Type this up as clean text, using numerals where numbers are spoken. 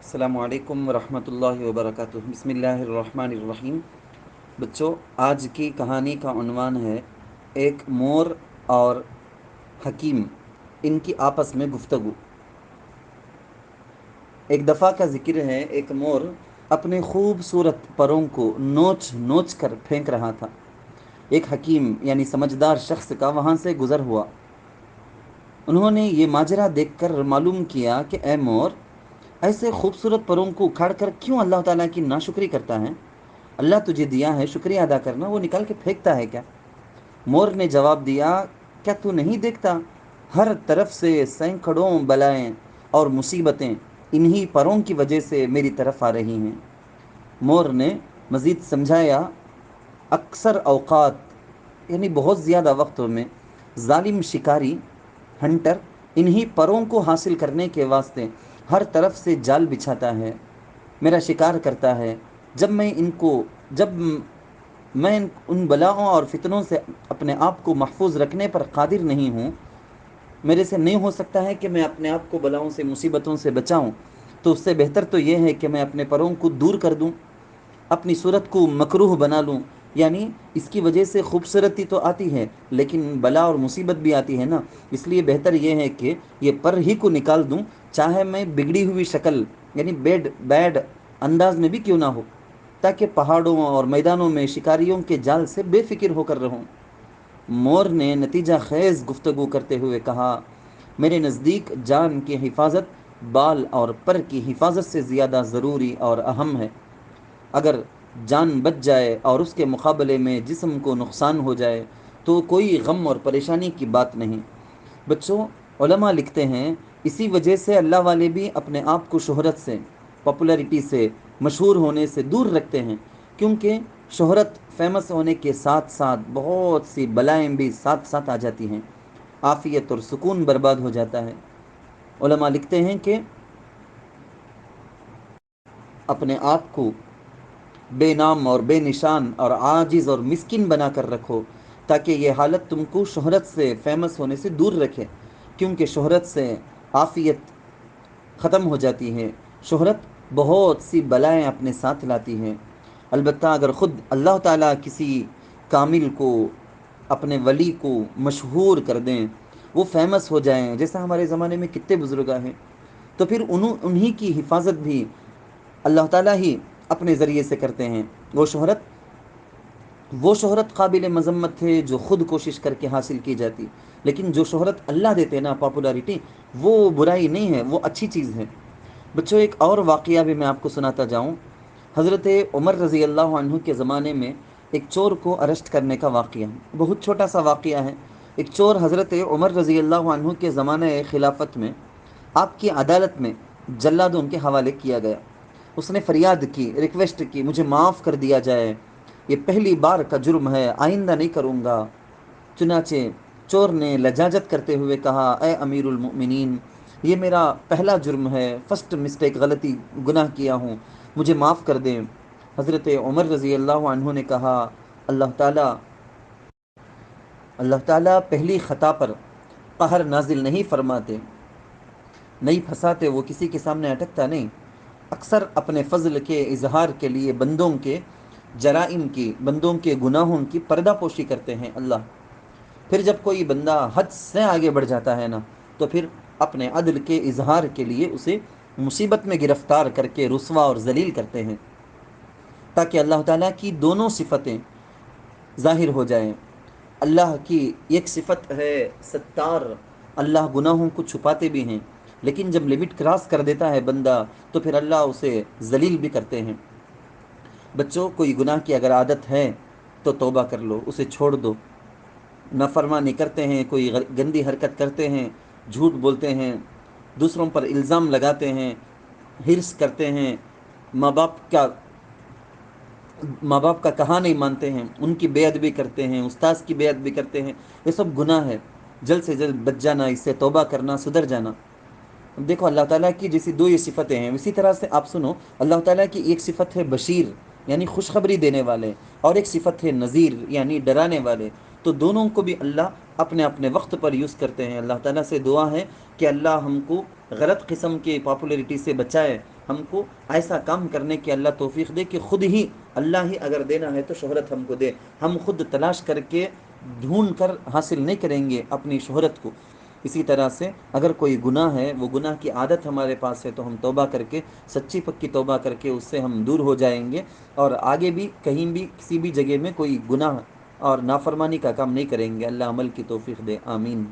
السلام علیکم ورحمۃ اللہ وبرکاتہ۔ بسم اللہ الرحمن الرحیم۔ بچوں، آج کی کہانی کا عنوان ہے ایک مور اور حکیم، ان کی آپس میں گفتگو۔ ایک دفعہ کا ذکر ہے، ایک مور اپنے خوبصورت پروں کو نوچ نوچ کر پھینک رہا تھا۔ ایک حکیم یعنی سمجھدار شخص کا وہاں سے گزر ہوا۔ انہوں نے یہ ماجرا دیکھ کر معلوم کیا کہ اے مور، ایسے خوبصورت پروں کو اکھاڑ کر کیوں اللہ تعالیٰ کی ناشکری کرتا ہے؟ اللہ تجھے دیا ہے، شکریہ ادا کرنا، وہ نکال کے پھینکتا ہے کیا؟ مور نے جواب دیا، کیا تو نہیں دیکھتا ہر طرف سے سینکڑوں بلائیں اور مصیبتیں انہی پروں کی وجہ سے میری طرف آ رہی ہیں۔ مور نے مزید سمجھایا، اکثر اوقات یعنی بہت زیادہ وقتوں میں ظالم شکاری ہنٹر انہی پروں کو حاصل کرنے کے واسطے ہر طرف سے جال بچھاتا ہے، میرا شکار کرتا ہے۔ جب میں ان بلاؤں اور فتنوں سے اپنے آپ کو محفوظ رکھنے پر قادر نہیں ہوں، میرے سے نہیں ہو سکتا ہے کہ میں اپنے آپ کو بلاؤں سے مصیبتوں سے بچاؤں، تو اس سے بہتر تو یہ ہے کہ میں اپنے پروں کو دور کر دوں، اپنی صورت کو مکروہ بنا لوں۔ یعنی اس کی وجہ سے خوبصورتی تو آتی ہے لیکن بلا اور مصیبت بھی آتی ہے نا، اس لیے بہتر یہ ہے کہ یہ پر ہی کو نکال دوں، چاہے میں بگڑی ہوئی شکل یعنی بیڈ انداز میں بھی کیوں نہ ہو، تاکہ پہاڑوں اور میدانوں میں شکاریوں کے جال سے بے فکر ہو کر رہوں۔ مور نے نتیجہ خیز گفتگو کرتے ہوئے کہا، میرے نزدیک جان کی حفاظت بال اور پر کی حفاظت سے زیادہ ضروری اور اہم ہے۔ اگر جان بچ جائے اور اس کے مقابلے میں جسم کو نقصان ہو جائے تو کوئی غم اور پریشانی کی بات نہیں۔ بچوں، علماء لکھتے ہیں، اسی وجہ سے اللہ والے بھی اپنے آپ کو شہرت سے، پاپولیرٹی سے، مشہور ہونے سے دور رکھتے ہیں، کیونکہ شہرت فیمس ہونے کے ساتھ ساتھ بہت سی بلائیں بھی ساتھ ساتھ آ جاتی ہیں، عافیت اور سکون برباد ہو جاتا ہے۔ علماء لکھتے ہیں کہ اپنے آپ کو بے نام اور بے نشان اور عاجز اور مسکین بنا کر رکھو، تاکہ یہ حالت تم کو شہرت سے، فیمس ہونے سے دور رکھے، کیونکہ شہرت سے عافیت ختم ہو جاتی ہے، شہرت بہت سی بلائیں اپنے ساتھ لاتی ہے۔ البتہ اگر خود اللہ تعالیٰ کسی کامل کو، اپنے ولی کو مشہور کر دیں، وہ فیمس ہو جائیں، جیسا ہمارے زمانے میں کتنے بزرگاں ہیں، تو پھر انہی کی حفاظت بھی اللہ تعالیٰ ہی اپنے ذریعے سے کرتے ہیں۔ وہ شہرت قابل مذمت ہے جو خود کوشش کر کے حاصل کی جاتی، لیکن جو شہرت اللہ دیتے نا، پاپولیرٹی، وہ برائی نہیں ہے، وہ اچھی چیز ہے۔ بچوں، ایک اور واقعہ بھی میں آپ کو سناتا جاؤں۔ حضرت عمر رضی اللہ عنہ کے زمانے میں ایک چور کو اریسٹ کرنے کا واقعہ، بہت چھوٹا سا واقعہ ہے۔ ایک چور حضرت عمر رضی اللہ عنہ کے زمانہ خلافت میں آپ کی عدالت میں جلادوں کے حوالے کیا گیا۔ اس نے فریاد کی، ریکویسٹ کی، مجھے معاف کر دیا جائے، یہ پہلی بار کا جرم ہے، آئندہ نہیں کروں گا۔ چنانچہ چور نے لجاجت کرتے ہوئے کہا، اے امیر المؤمنین، یہ میرا پہلا جرم ہے، فرسٹ مسٹیک، غلطی، گناہ کیا ہوں، مجھے معاف کر دیں۔ حضرت عمر رضی اللہ عنہ نے کہا، اللہ تعالیٰ پہلی خطا پر قہر نازل نہیں فرماتے، نہیں پھنساتے، وہ کسی کے سامنے اٹکتا نہیں، اکثر اپنے فضل کے اظہار کے لیے بندوں کے جرائم کی، بندوں کے گناہوں کی پردہ پوشی کرتے ہیں اللہ۔ پھر جب کوئی بندہ حد سے آگے بڑھ جاتا ہے نا، تو پھر اپنے عدل کے اظہار کے لیے اسے مصیبت میں گرفتار کر کے رسوا اور ذلیل کرتے ہیں، تاکہ اللہ تعالیٰ کی دونوں صفتیں ظاہر ہو جائیں۔ اللہ کی ایک صفت ہے ستار، اللہ گناہوں کو چھپاتے بھی ہیں، لیکن جب لمٹ کراس کر دیتا ہے بندہ تو پھر اللہ اسے ذلیل بھی کرتے ہیں۔ بچوں، کوئی گناہ کی اگر عادت ہے تو توبہ کر لو، اسے چھوڑ دو۔ نافرمانی کرتے ہیں، کوئی گندی حرکت کرتے ہیں، جھوٹ بولتے ہیں، دوسروں پر الزام لگاتے ہیں، ہرس کرتے ہیں، ماں باپ کا ماں باپ کا کہا نہیں مانتے ہیں، ان کی بے ادبی کرتے ہیں، استاذ کی بے ادبی کرتے ہیں، یہ سب گناہ ہے۔ جلد سے جلد بچ جانا، اس سے توبہ کرنا، سدھر جانا۔ دیکھو، اللہ تعالیٰ کی جیسی دو یہ صفتیں ہیں، اسی طرح سے آپ سنو، اللہ تعالیٰ کی ایک صفت ہے بشیر یعنی خوشخبری دینے والے، اور ایک صفت ہے نذیر یعنی ڈرانے والے۔ تو دونوں کو بھی اللہ اپنے اپنے وقت پر یوز کرتے ہیں۔ اللہ تعالیٰ سے دعا ہے کہ اللہ ہم کو غلط قسم کی پاپولیرٹی سے بچائے، ہم کو ایسا کام کرنے کی اللہ توفیق دے کہ خود ہی اللہ ہی اگر دینا ہے تو شہرت ہم کو دے، ہم خود تلاش کر کے ڈھونڈ کر حاصل نہیں کریں گے اپنی شہرت کو۔ اسی طرح سے اگر کوئی گناہ ہے، وہ گناہ کی عادت ہمارے پاس ہے، تو ہم توبہ کر کے، سچی پکی توبہ کر کے اس سے ہم دور ہو جائیں گے، اور آگے بھی کہیں بھی کسی بھی جگہ میں کوئی گناہ اور نافرمانی کا کام نہیں کریں گے۔ اللہ عمل کی توفیق دے، آمین۔